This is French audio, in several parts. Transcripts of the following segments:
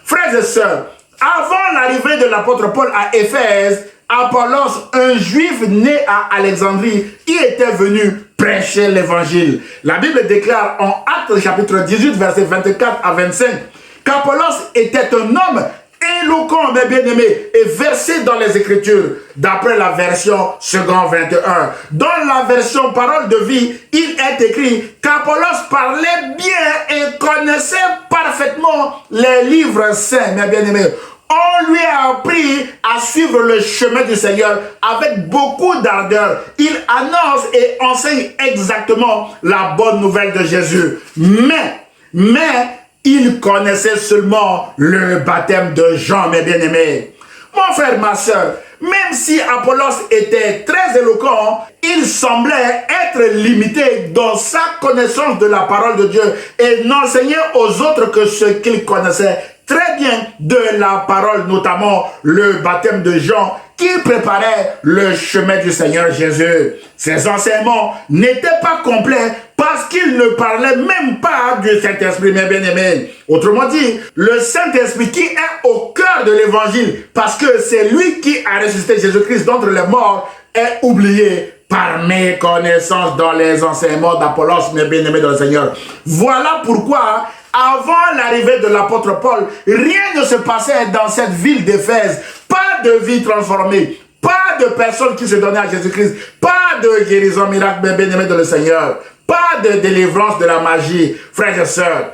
Frères et sœurs, avant l'arrivée de l'apôtre Paul à Éphèse, Apollos, un juif né à Alexandrie, y était venu prêcher l'évangile. La Bible déclare en Actes chapitre 18, versets 24 à 25, qu'Apollos était un homme éloquent, mes bien-aimés, et versé dans les Écritures, d'après la version second 21. Dans la version parole de vie, il est écrit qu'Apollos parlait bien et connaissait parfaitement les livres saints, mes bien-aimés. On lui a appris à suivre le chemin du Seigneur avec beaucoup d'ardeur. Il annonce et enseigne exactement la bonne nouvelle de Jésus. Mais, il connaissait seulement le baptême de Jean, mes bien-aimés. Mon frère, ma soeur, même si Apollos était très éloquent, il semblait être limité dans sa connaissance de la parole de Dieu et n'enseignait aux autres que ce qu'il connaissait très bien de la parole, notamment le baptême de Jean, qui préparait le chemin du Seigneur Jésus. Ses enseignements n'étaient pas complets parce qu'il ne parlait même pas du Saint-Esprit, mes bien-aimés. Autrement dit, le Saint-Esprit qui est au cœur de l'évangile, parce que c'est lui qui a ressuscité Jésus-Christ d'entre les morts, est oublié par méconnaissance dans les enseignements d'Apollos, mes bien-aimés dans le Seigneur. Voilà pourquoi, avant l'arrivée de l'apôtre Paul, rien ne se passait dans cette ville d'Éphèse. Pas de vie transformée, pas de personnes qui se donnaient à Jésus-Christ, pas de guérison miracle, mes bien-aimés dans le Seigneur, pas de délivrance de la magie, frères et sœurs.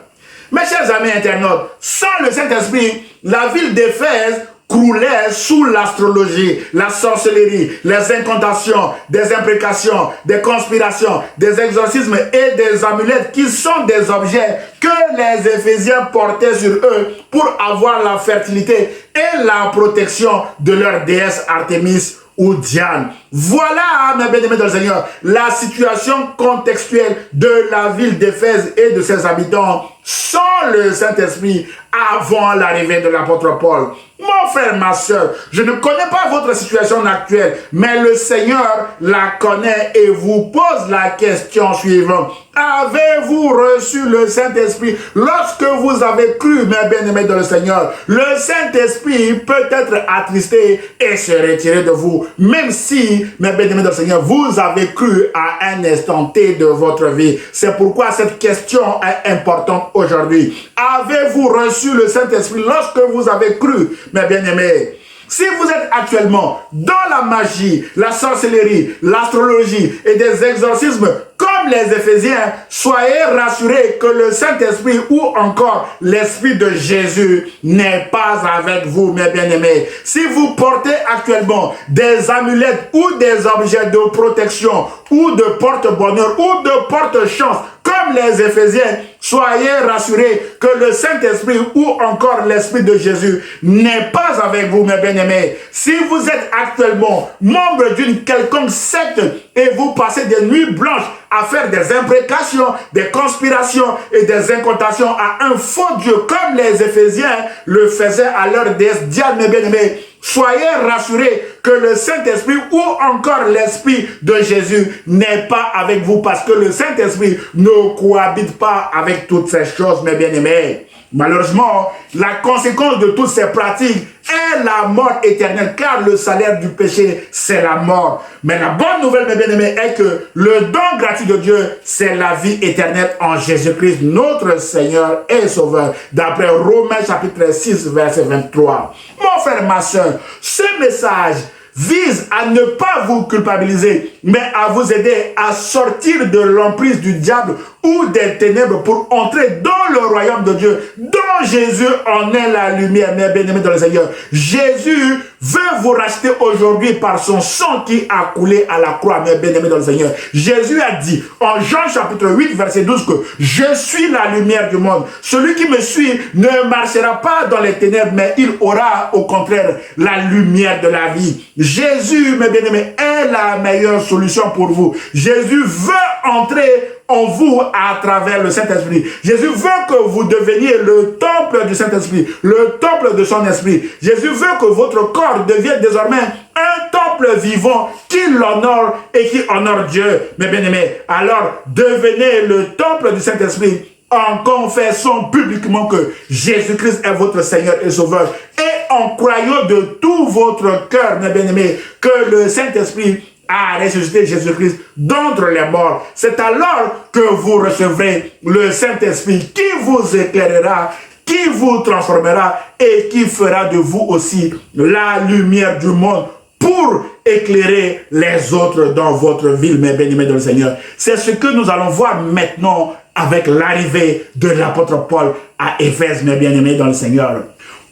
Mes chers amis internautes, sans le Saint-Esprit, la ville d'Éphèse croulait sous l'astrologie, la sorcellerie, les incantations, des imprécations, des conspirations, des exorcismes et des amulettes qui sont des objets que les Éphésiens portaient sur eux pour avoir la fertilité et la protection de leur déesse Artémis ou Diane. Voilà, mes bien-aimés dans le Seigneur, la situation contextuelle de la ville d'Éphèse et de ses habitants sans le Saint-Esprit avant l'arrivée de l'apôtre Paul. Mon frère, ma soeur, je ne connais pas votre situation actuelle, mais le Seigneur la connaît et vous pose la question suivante. Avez-vous reçu le Saint-Esprit lorsque vous avez cru, mes bien-aimés dans le Seigneur? Le Saint-Esprit peut être attristé et se retirer de vous, même si, mes bien-aimés dans le Seigneur, vous avez cru à un instant T de votre vie. C'est pourquoi cette question est importante aujourd'hui. Avez-vous reçu le Saint-Esprit lorsque vous avez cru, mes bien-aimés? Si vous êtes actuellement dans la magie, la sorcellerie, l'astrologie et des exorcismes comme les Éphésiens, soyez rassurés que le Saint-Esprit ou encore l'Esprit de Jésus n'est pas avec vous, mes bien-aimés. Si vous portez actuellement des amulettes ou des objets de protection ou de porte-bonheur ou de porte-chance comme les Éphésiens, soyez rassurés que le Saint-Esprit ou encore l'Esprit de Jésus n'est pas avec vous, mes bien-aimés. Si vous êtes actuellement membre d'une quelconque secte et vous passez des nuits blanches à faire des imprécations, des conspirations et des incantations à un faux Dieu comme les Éphésiens le faisaient à leur déesse Diane, mes bien-aimés, soyez rassurés que le Saint-Esprit ou encore l'Esprit de Jésus n'est pas avec vous parce que le Saint-Esprit ne cohabite pas avec toutes ces choses, mes bien-aimés. Malheureusement, la conséquence de toutes ces pratiques est la mort éternelle, car le salaire du péché, c'est la mort. Mais la bonne nouvelle, mes bien-aimés, est que le don gratuit de Dieu, c'est la vie éternelle en Jésus-Christ, notre Seigneur et Sauveur, d'après Romains chapitre 6, verset 23. Mon frère, ma soeur, ce message vise à ne pas vous culpabiliser, mais à vous aider à sortir de l'emprise du diable ou des ténèbres pour entrer dans le royaume de Dieu, dont Jésus en est la lumière, mes bien-aimés dans le Seigneur. Jésus veut vous racheter aujourd'hui par son sang qui a coulé à la croix, mes bien-aimés dans le Seigneur. Jésus a dit en Jean chapitre 8, verset 12 que je suis la lumière du monde. Celui qui me suit ne marchera pas dans les ténèbres, mais il aura au contraire la lumière de la vie. Jésus, mes bien-aimés, est la meilleure solution pour vous. Jésus veut entrer en vous à travers le Saint-Esprit. Jésus veut que vous deveniez le temple du Saint-Esprit, le temple de son esprit. Jésus veut que votre corps devienne désormais un temple vivant qui l'honore et qui honore Dieu, mes bien-aimés. Alors, devenez le temple du Saint-Esprit en confessant publiquement que Jésus-Christ est votre Seigneur et Sauveur, et en croyant de tout votre cœur, mes bien-aimés, que le Saint-Esprit a ressuscité Jésus-Christ d'entre les morts, c'est alors que vous recevrez le Saint-Esprit qui vous éclairera, qui vous transformera et qui fera de vous aussi la lumière du monde pour éclairer les autres dans votre ville, mes bien-aimés dans le Seigneur. C'est ce que nous allons voir maintenant avec l'arrivée de l'apôtre Paul à Éphèse, mes bien-aimés dans le Seigneur.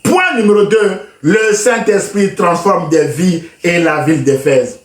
Point numéro 2, le Saint-Esprit transforme des vies et la ville d'Éphèse.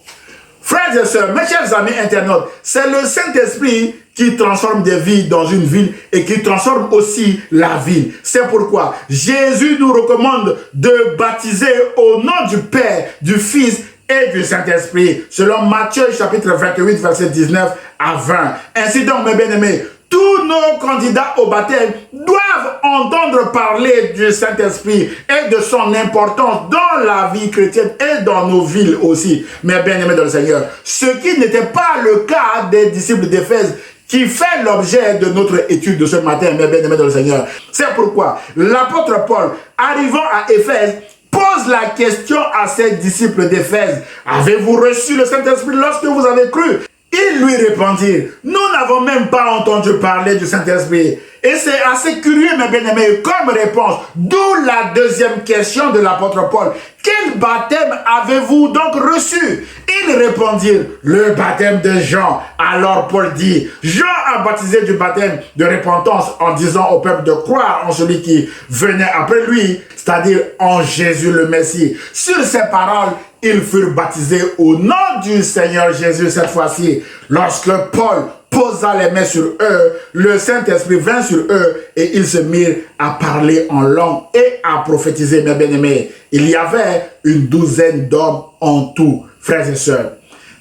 Frères et sœurs, mes chers amis internautes, c'est le Saint-Esprit qui transforme des vies dans une ville et qui transforme aussi la ville. C'est pourquoi Jésus nous recommande de baptiser au nom du Père, du Fils et du Saint-Esprit, selon Matthieu chapitre 28, verset 19 à 20. Ainsi donc, mes bien-aimés, tous nos candidats au baptême doivent entendre parler du Saint-Esprit et de son importance dans la vie chrétienne et dans nos villes aussi, mes bien-aimés dans le Seigneur. Ce qui n'était pas le cas des disciples d'Éphèse, qui fait l'objet de notre étude de ce matin, mes bien-aimés dans le Seigneur. C'est pourquoi l'apôtre Paul, arrivant à Éphèse, pose la question à ses disciples d'Éphèse. Avez-vous reçu le Saint-Esprit lorsque vous avez cru? Ils lui répondirent, nous n'avons même pas entendu parler du Saint-Esprit. Et c'est assez curieux, mes bien-aimés, comme réponse. D'où la deuxième question de l'apôtre Paul. Quel baptême avez-vous donc reçu? Ils répondirent, le baptême de Jean. Alors Paul dit, Jean a baptisé du baptême de repentance en disant au peuple de croire en celui qui venait après lui, c'est-à-dire en Jésus le Messie. Sur ces paroles, ils furent baptisés au nom du Seigneur Jésus cette fois-ci. Lorsque Paul posa les mains sur eux, le Saint-Esprit vint sur eux et ils se mirent à parler en langue et à prophétiser, mes bien-aimés. Il y avait une douzaine d'hommes en tout, frères et sœurs.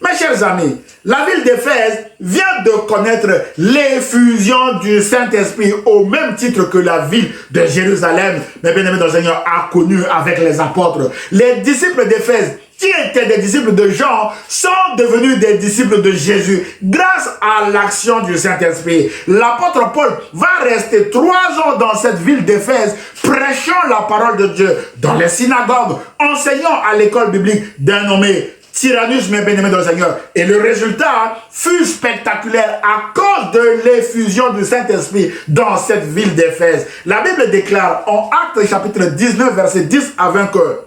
Mes chers amis, la ville d'Éphèse vient de connaître l'effusion du Saint-Esprit au même titre que la ville de Jérusalem, mes bien-aimés dans le Seigneur, a connu avec les apôtres. Les disciples d'Éphèse, qui étaient des disciples de Jean, sont devenus des disciples de Jésus grâce à l'action du Saint-Esprit. L'apôtre Paul va rester 3 ans dans cette ville d'Éphèse, prêchant la parole de Dieu dans les synagogues, enseignant à l'école biblique d'un nommé Tyrannus, mes bien-aimés dans le Seigneur. Et le résultat fut spectaculaire à cause de l'effusion du Saint-Esprit dans cette ville d'Éphèse. La Bible déclare en Actes chapitre 19, verset 10 à 20 que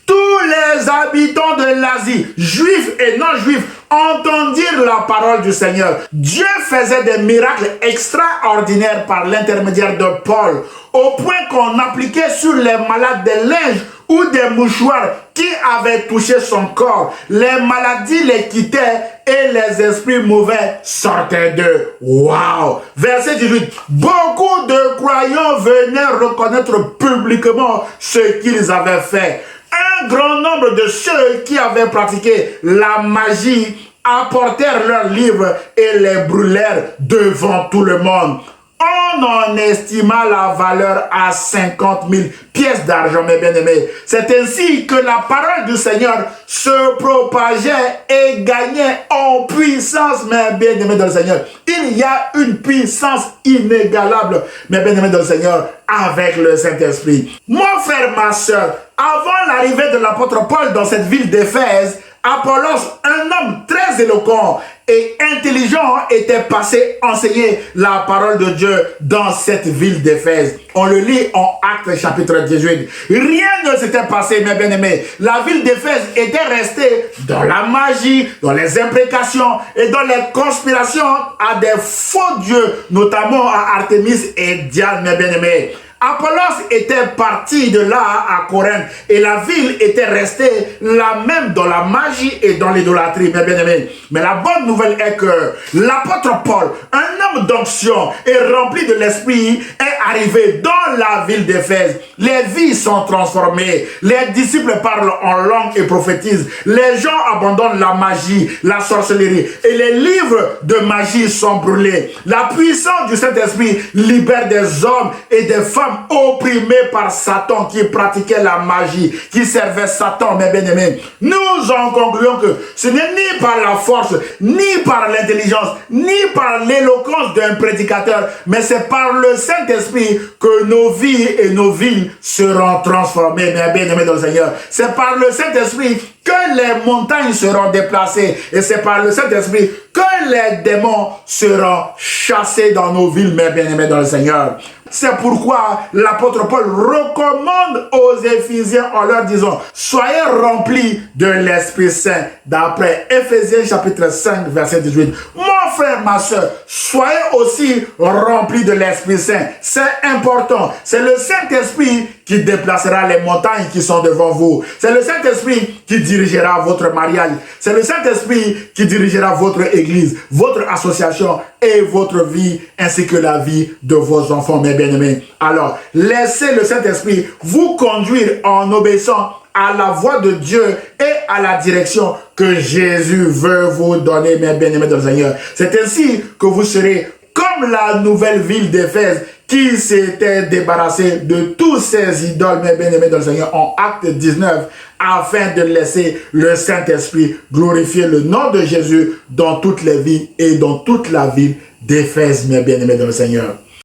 tous les habitants de l'Asie, juifs et non-juifs, entendirent la parole du Seigneur. Dieu faisait des miracles extraordinaires par l'intermédiaire de Paul, au point qu'on appliquait sur les malades des linges ou des mouchoirs qui avaient touché son corps. Les maladies les quittaient et les esprits mauvais sortaient d'eux. Waouh! Verset 18. Beaucoup de croyants venaient reconnaître publiquement ce qu'ils avaient fait. Un grand nombre de ceux qui avaient pratiqué la magie apportèrent leurs livres et les brûlèrent devant tout le monde. On en estima la valeur à 50 000 pièces d'argent, mes bien-aimés. C'est ainsi que la parole du Seigneur se propageait et gagnait en puissance, mes bien-aimés dans le Seigneur. Il y a une puissance inégalable, mes bien-aimés dans le Seigneur, avec le Saint-Esprit. Mon frère, ma soeur, avant l'arrivée de l'apôtre Paul dans cette ville d'Éphèse, Apollos, un homme très éloquent et intelligent, était passé enseigner la parole de Dieu dans cette ville d'Éphèse. On le lit en Actes chapitre 18. Rien ne s'était passé, mes bien-aimés. La ville d'Éphèse était restée dans la magie, dans les imprécations et dans les conspirations à des faux dieux, notamment à Artémis et Diane, mes bien-aimés. Apollos était parti de là à Corinthe et la ville était restée la même dans la magie et dans l'idolâtrie, mes bien-aimés. Mais la bonne nouvelle est que l'apôtre Paul, un homme d'onction et rempli de l'esprit, est arrivé dans la ville d'Éphèse. Les vies sont transformées, les disciples parlent en langue et prophétisent, les gens abandonnent la magie, la sorcellerie et les livres de magie sont brûlés. La puissance du Saint-Esprit libère des hommes et des femmes femmes opprimées par Satan, qui pratiquaient la magie, qui servaient Satan, mes bien-aimés. Nous en concluons que ce n'est ni par la force, ni par l'intelligence, ni par l'éloquence d'un prédicateur, mais c'est par le Saint-Esprit que nos vies et nos villes seront transformées, mes bien-aimés dans le Seigneur. C'est par le Saint-Esprit que les montagnes seront déplacées, et c'est par le Saint-Esprit que les démons seront chassés dans nos villes, mes bien-aimés dans le Seigneur. C'est pourquoi l'apôtre Paul recommande aux Éphésiens en leur disant: soyez remplis de l'Esprit Saint, d'après Éphésiens chapitre 5 verset 18. Mon frère, ma soeur, soyez aussi remplis de l'Esprit Saint. C'est important. C'est le Saint-Esprit qui déplacera les montagnes qui sont devant vous. C'est le Saint-Esprit qui dirigera votre mariage. C'est le Saint-Esprit qui dirigera votre église, votre association et votre vie, ainsi que la vie de vos enfants, mes bien-aimés. Alors, laissez le Saint-Esprit vous conduire en obéissant à la voix de Dieu et à la direction que Jésus veut vous donner, mes bien-aimés dans le Seigneur. C'est ainsi que vous serez comme la nouvelle ville d'Éphèse qui s'était débarrassée de tous ces idoles, mes bien-aimés dans le Seigneur, en Acte 19, afin de laisser le Saint-Esprit glorifier le nom de Jésus dans toutes les villes et dans toute la ville d'Éphèse, mes bien-aimés dans le Seigneur.